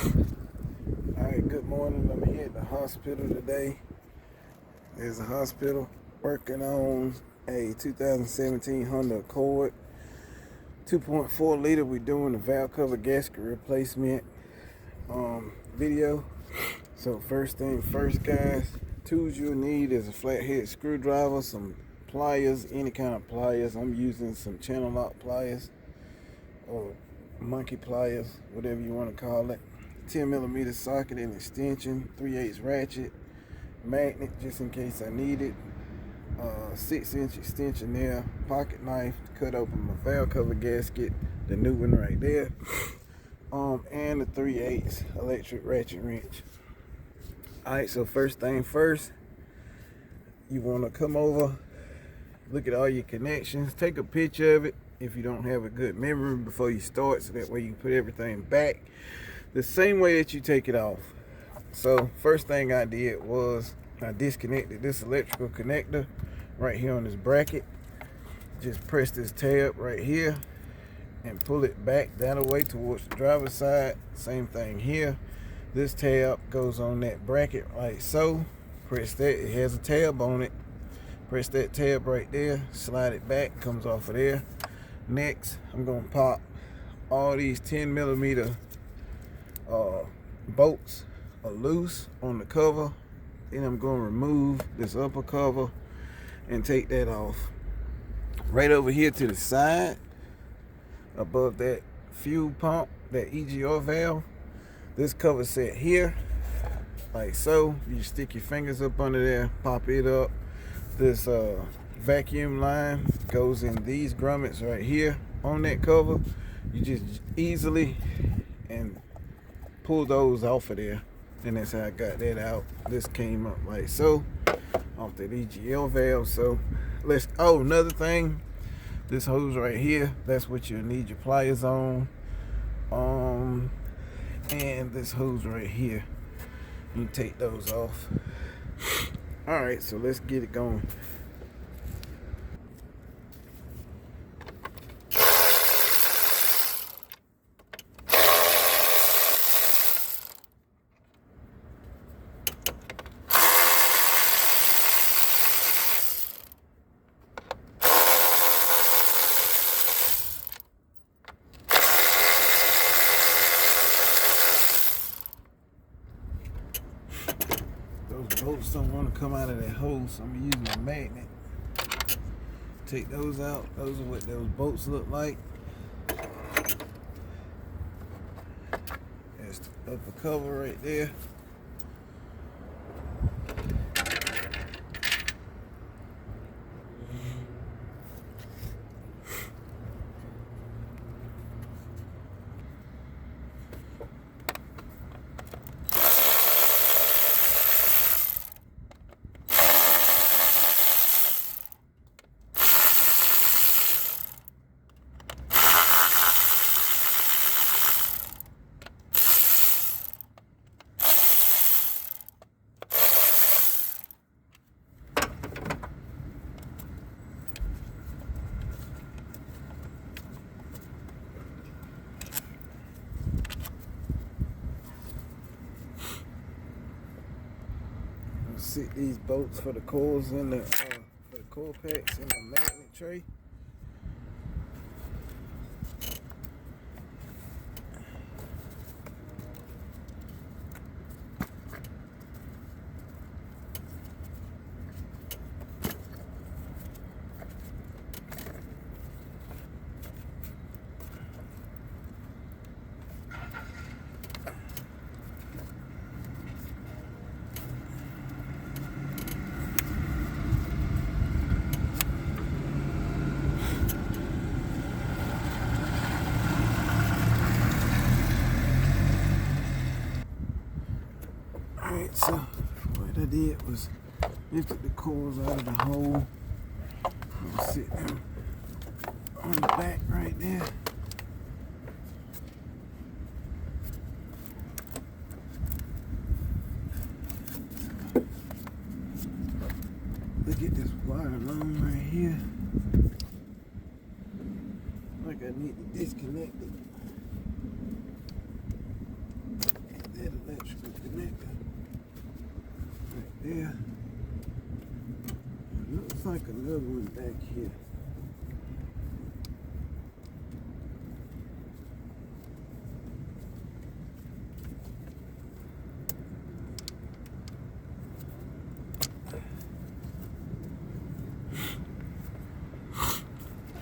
Alright, good morning. I'm here at the hospital today. There's a hospital working on a 2017 Honda Accord 2.4 liter. We're doing a valve cover gasket replacement video. So first thing first, guys, tools you'll need is a flathead screwdriver, some pliers, any kind of pliers. I'm using some channel lock pliers or monkey pliers, whatever you want to call it. 10mm socket and extension, 3/8 ratchet, magnet just in case I need it, 6-inch extension there, pocket knife to cut open my valve cover gasket, the new one right there, and the 3/8 electric ratchet wrench. Alright, so first thing first, you want to come over, look at all your connections, take a picture of it if you don't have a good memory before you start, so that way you can put everything back the same way that you take it off. So first thing I did was I disconnected this electrical connector right here on this bracket. Just press this tab right here and pull it back that away towards the driver's side. Same thing here. This tab goes on that bracket like so. Press that, it has a tab on it. Press that tab right there, slide it back, comes off of there. Next, I'm gonna pop all these 10mm bolts are loose on the cover. Then I'm going to remove this upper cover and take that off. Right over here to the side, above that fuel pump, that EGR valve, this cover set here, like so. You stick your fingers up under there, pop it up. This vacuum line goes in these grommets right here on that cover. You just easily and pull those off of there, and that's how I got that out. This came up like so off that EGL valve. So let's, oh, another thing, this hose right here, that's what you'll need your pliers on, and this hose right here, you take those off. All right, so let's get it going. Those bolts don't want to come out of that hole, so I'm using a magnet. Take those out. Those are what those bolts look like. There's the upper cover right there. Sit these bolts for the coils in the for the coil packs in the magnet tray. Alright, so what I did was lifted the coils out of the hole. I'm sitting on the back right there. Look at this wire long right here. Like I need to disconnect it. looks like another one back here.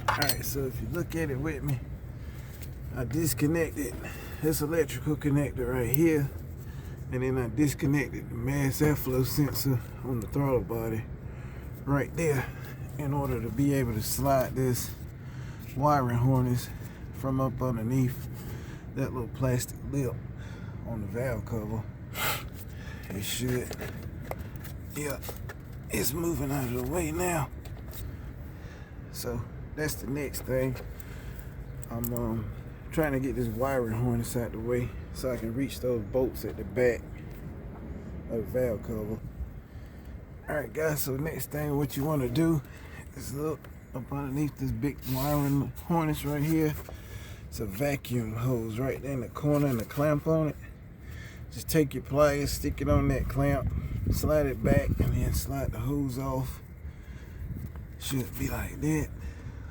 Alright, so if you look at it with me, I disconnected this electrical connector right here, and then I disconnected the mass airflow sensor on the throttle body right there in order to be able to slide this wiring harness from up underneath that little plastic lip on the valve cover. It should, yeah, it's moving out of the way now. So that's the next thing. I'm trying to get this wiring harness out the way so I can reach those bolts at the back of the valve cover. Alright guys, so next thing what you want to do is look up underneath this big wiring harness right here. It's a vacuum hose right there in the corner and the clamp on it. Just take your pliers, stick it on that clamp, slide it back, and then slide the hose off. Should be like that.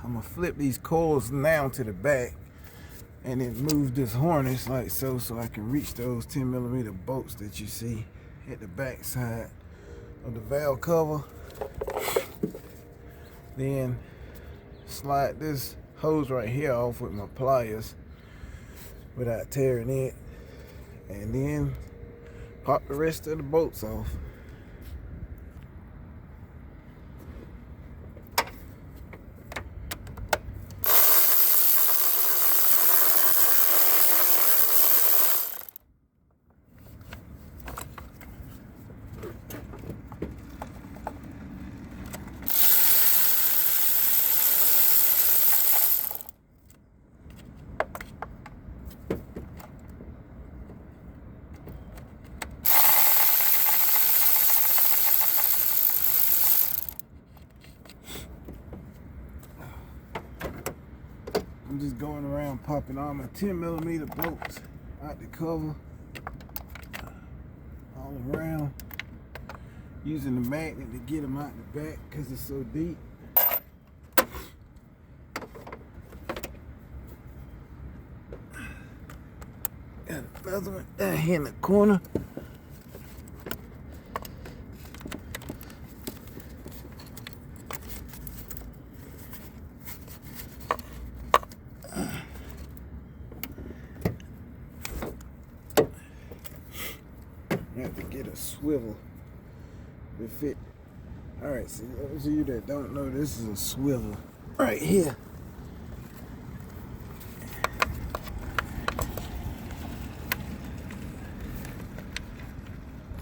I'm gonna flip these coils now to the back and then move this harness like so I can reach those 10mm bolts that you see at the back side of the valve cover. Then slide this hose right here off with my pliers without tearing it, and then pop the rest of the bolts off. I'm just going around popping all my 10mm bolts out the cover all around, using the magnet to get them out the back because it's so deep. Got another one down here in the corner. You have to get a swivel to fit. Alright, so those of you that don't know, this is a swivel right here.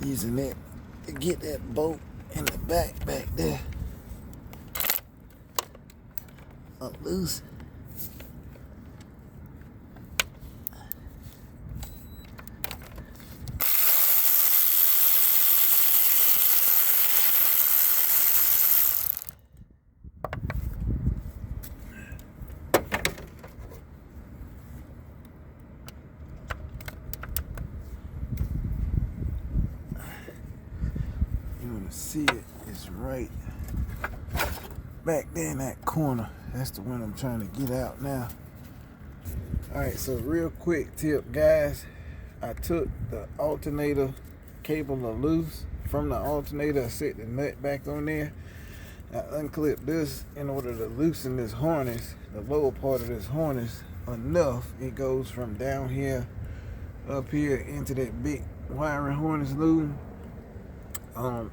Using that to get that bolt in the back there up loose. See it, it's right back there in that corner. That's the one I'm trying to get out now. Alright, so real quick tip guys, I took the alternator cable loose from the alternator. I set the nut back on there. I unclipped this in order to loosen this harness, the lower part of this harness, enough it goes from down here up here into that big wiring harness loop.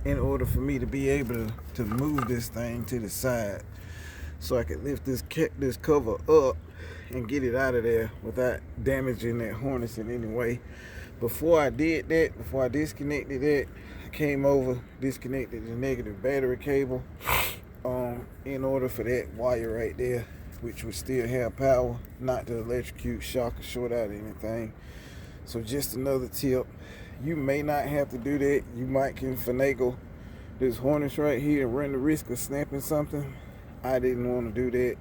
In order for me to be able to move this thing to the side so I could lift this cover up and get it out of there without damaging that harness in any way. Before I did that, before I disconnected it, I came over, disconnected the negative battery cable in order for that wire right there, which would still have power, not to electrocute, shock, or short out anything. So just another tip. You may not have to do that. You might can finagle this harness right here and run the risk of snapping something. I didn't want to do that,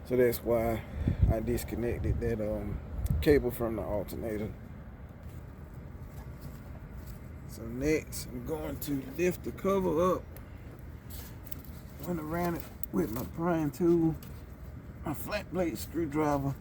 so that's why I disconnected that cable from the alternator. So next, I'm going to lift the cover up Went around it with my prying tool, my flat blade screwdriver.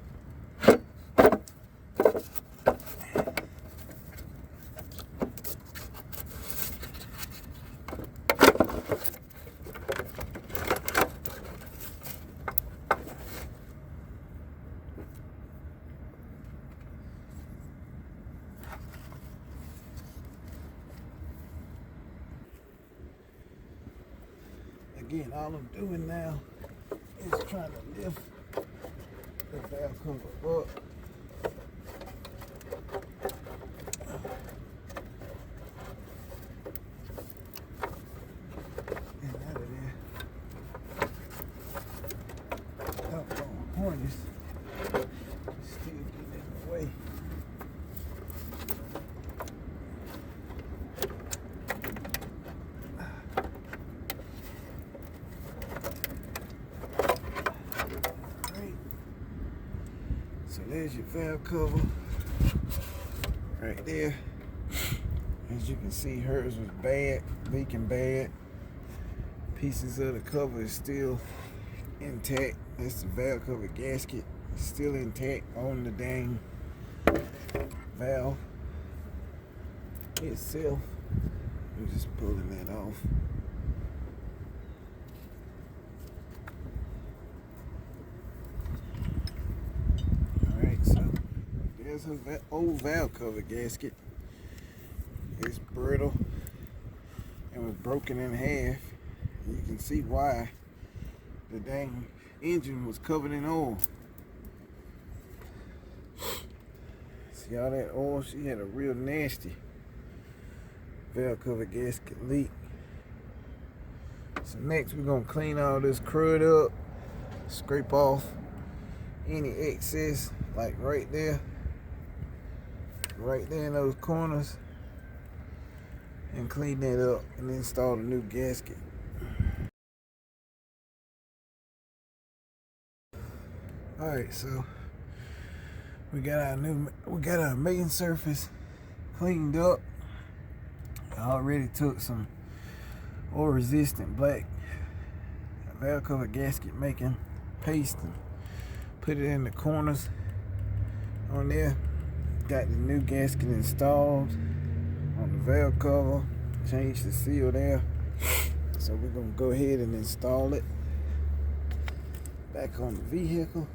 Again, all I'm doing now is trying to lift the valve cover up. And out of there. Doggone harness still getting in the way. So there's your valve cover right there. As you can see, hers was bad, leaking bad. Pieces of the cover is still intact. That's the valve cover gasket, still intact on the dang valve itself. I'm just pulling that off. So there's an old valve cover gasket. It's brittle and was broken in half. You can see why. The dang engine was covered in oil. See all that oil? She had a real nasty valve cover gasket leak. So next we're gonna clean all this crud up, scrape off any excess, like right there in those corners, and clean that up and install the new gasket. Alright, so we got our main surface cleaned up. I already took some oil resistant black valve cover gasket making paste and put it in the corners on there. Got the new gasket installed on the valve cover, changed the seal there. So we're gonna go ahead and install it back on the vehicle.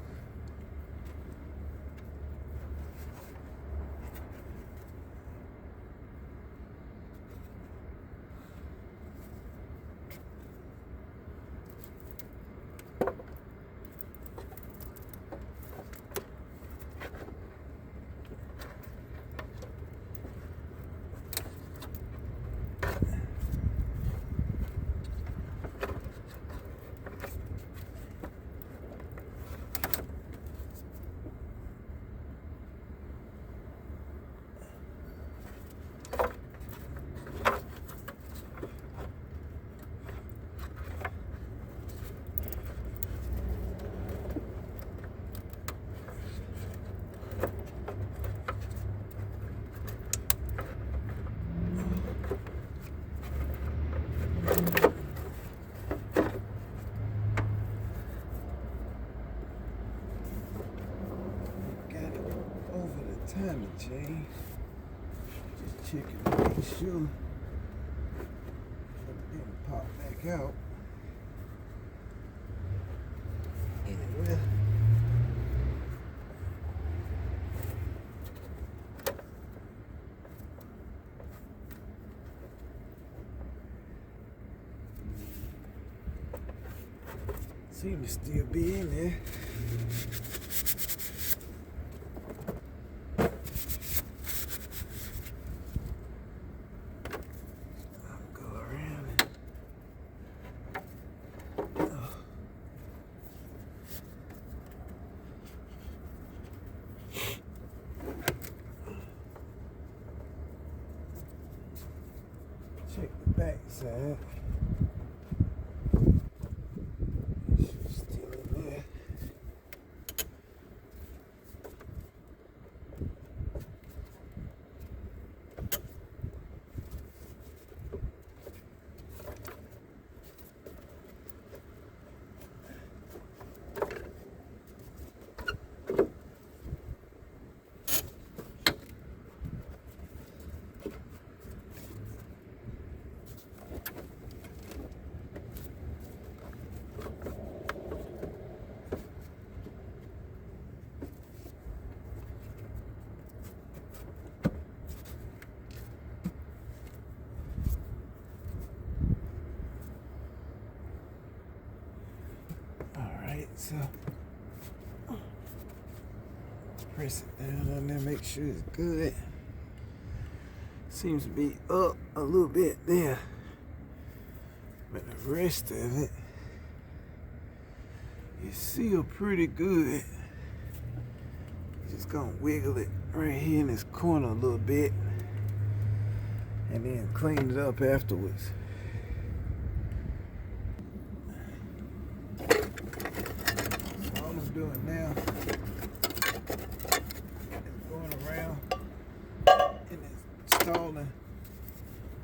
Timing chain. Just checking to make sure it didn't pop back out anywhere. Seems to still be in there. Check the back side. Still in there. So press it down on there, make sure it's good. Seems to be up a little bit there, but the rest of it is sealed pretty good. Just gonna wiggle it right here in this corner a little bit and then clean it up afterwards. So all I'm doing now is going around and installing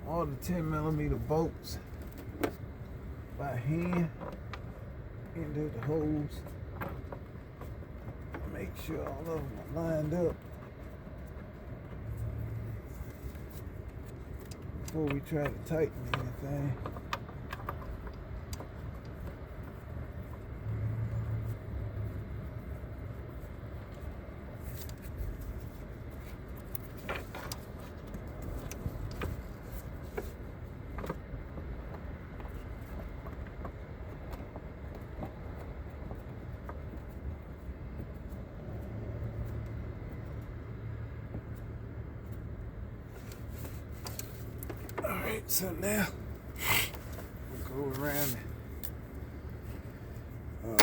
all the 10mm bolts by hand into the holes. Make sure all of them are lined up before we try to tighten anything. Alright, so now we'll go around and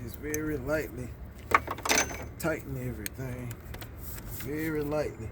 just very lightly tighten everything. Very lightly.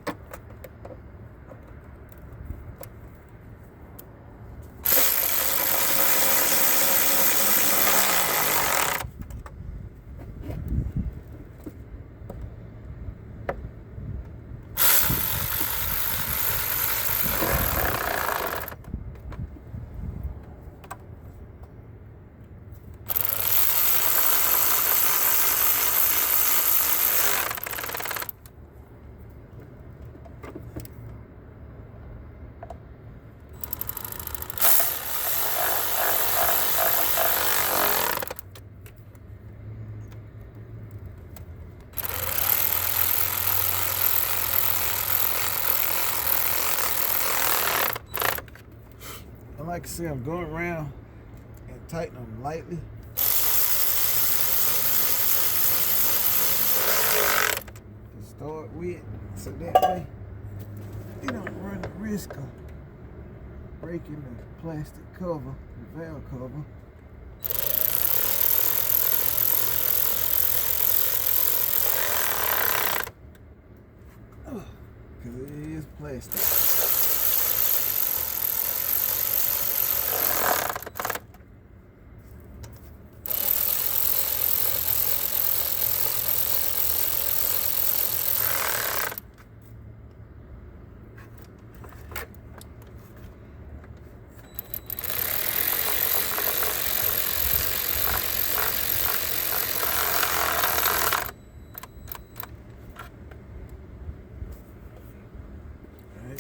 Like I said, I'm going around and tighten them lightly. To start with, so that way you don't run the risk of breaking the plastic cover, the valve cover. Because it is plastic.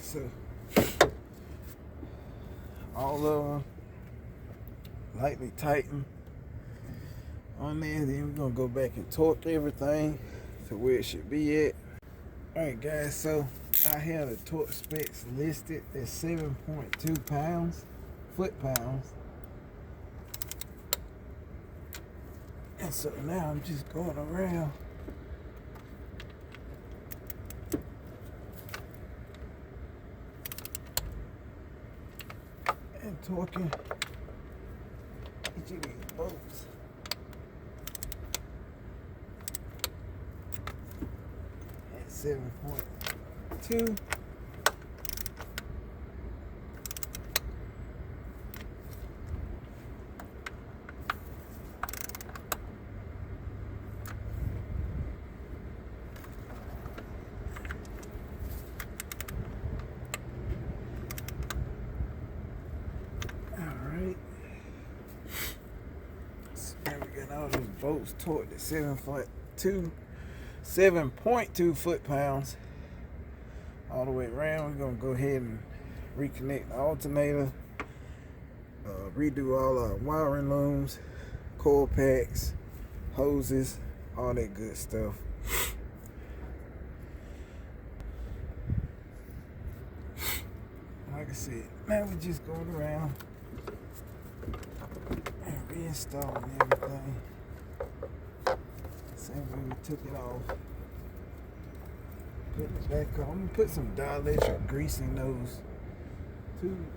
So all of them lightly tighten on there. Then we're gonna go back and torque everything to where it should be at. Alright guys, so I have the torque specs listed at 7.2 pounds, foot-pounds. And so now I'm just going around and torquing each of these bolts. At 7.2. All those bolts torqued at 7.2 foot-pounds all the way around. We're gonna go ahead and reconnect the alternator, redo all our wiring looms, coil packs, hoses, all that good stuff. Like I said, now we're just going around And reinstalling everything. Same way we took it off. Putting it back on. I'm gonna put some dielectric grease in those tubes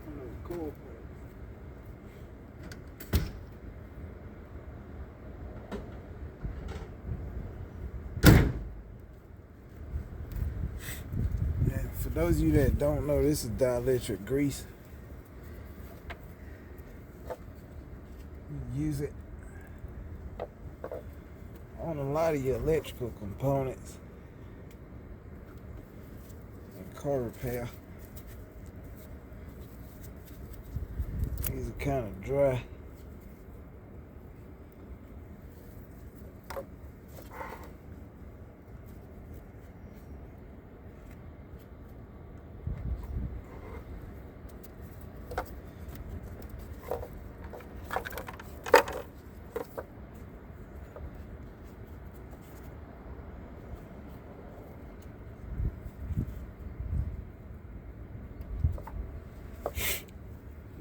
on those coil plates. And for those of you that don't know, this is dielectric grease. You use it on a lot of your electrical components and car repair. These are kind of dry.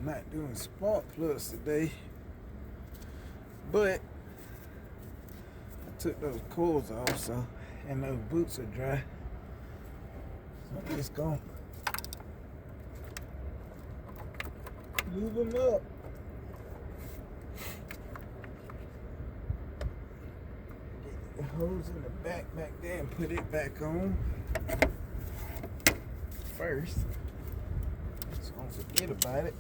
Not doing spark plugs today, but I took those coils off, so, and those boots are dry, so I'm just gonna move them up. Get the hose in the back there and put it back on first, so don't forget about it.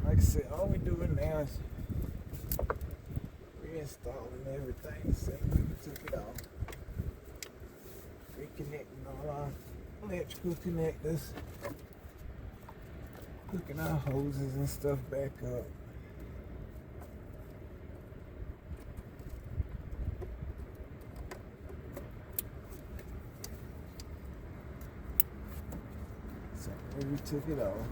Like I said, all we're doing now is reinstalling everything the same way we took it off. Reconnecting all our electrical connectors. Hooking our hoses and stuff back up. So we took it off.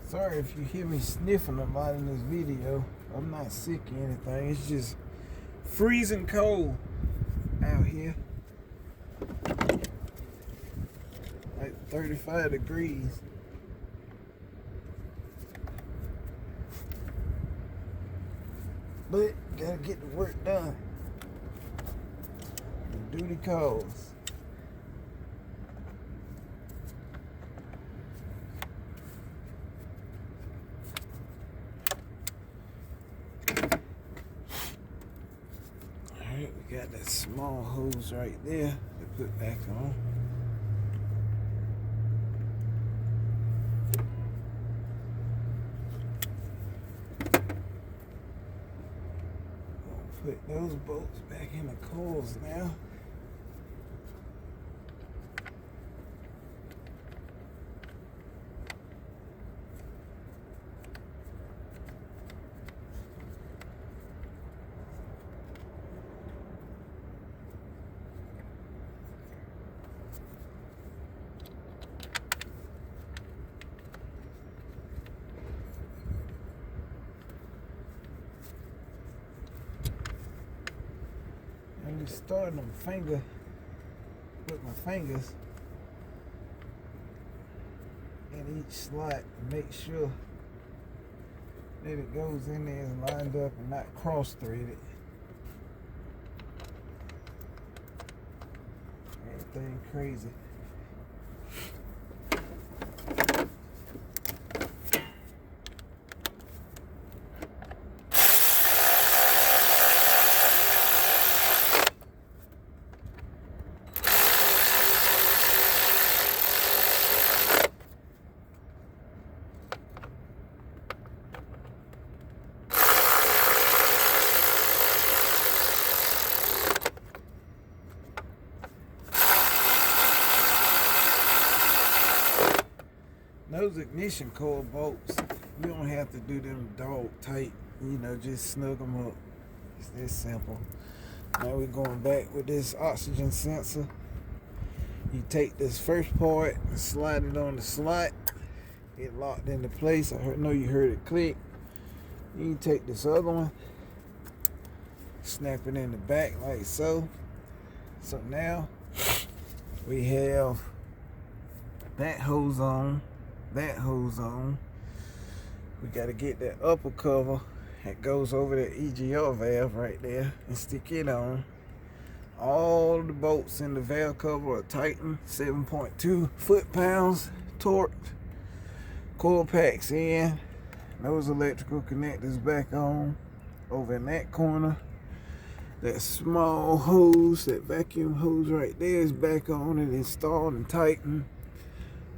Sorry if you hear me sniffing a lot in this video. I'm not sick or anything. It's just freezing cold out here. Like 35 degrees. But gotta get the work done. The duty calls. We got that small hose right there to put back on. Put those bolts back in the coils now. I'm just starting them with my fingers in each slot to make sure that it goes in there is lined up and not cross-threaded. Everything crazy. Those ignition coil bolts, you don't have to do them dog tight, you know, just snug them up. It's that simple. Now we're going back with this oxygen sensor. You take this first part and slide it on the slot. It locked into place. I know you heard it click. You take this other one, snap it in the back like so. So now we have that hose on. That hose on. We got to get that upper cover that goes over that EGR valve right there and stick it on. All the bolts in the valve cover are tightened, 7.2 foot-pounds torqued. Coil packs in. Those electrical connectors back on. Over in that corner, that small hose, that vacuum hose right there is back on and installed and tightened.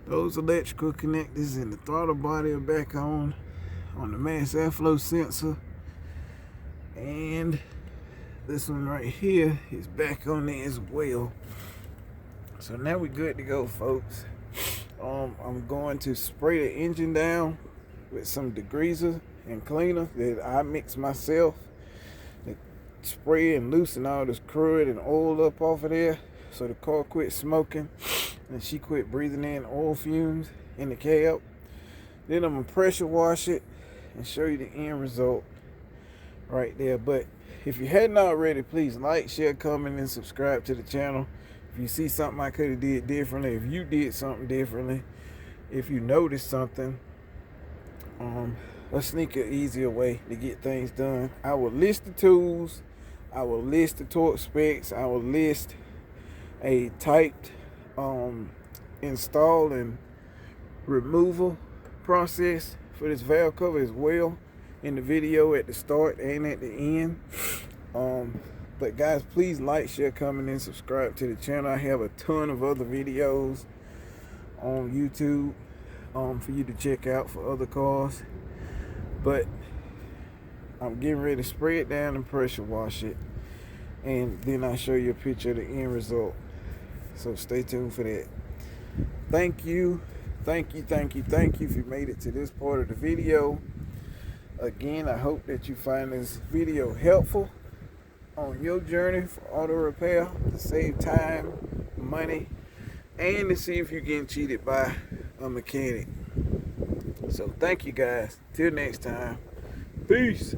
Those electrical connectors in the throttle body are back on the mass airflow sensor. And this one right here is back on there as well. So now we're good to go, folks. I'm going to spray the engine down with some degreaser and cleaner that I mix myself. To spray and loosen all this crud and oil up off of there so the car quit smoking. And she quit breathing in oil fumes in the cab. Then I'm gonna pressure wash it and show you the end result right there. But if you hadn't already, please like, share, comment, and subscribe to the channel. If you see something I could have did differently, if you did something differently, if you noticed something, a sneaker easier way to get things done. I will list the tools, I will list the torque specs, I will list a typed install and removal process for this valve cover as well in the video at the start and at the end. But guys, please like, share, comment, and subscribe to the channel. I have a ton of other videos on YouTube for you to check out for other cars. But I'm getting ready to spray it down and pressure wash it, and then I'll show you a picture of the end result. So stay tuned for that. Thank you if you made it to this part of the video. Again, I hope that you find this video helpful on your journey for auto repair to save time, money, and to see if you're getting cheated by a mechanic. So thank you guys. Till next time. Peace.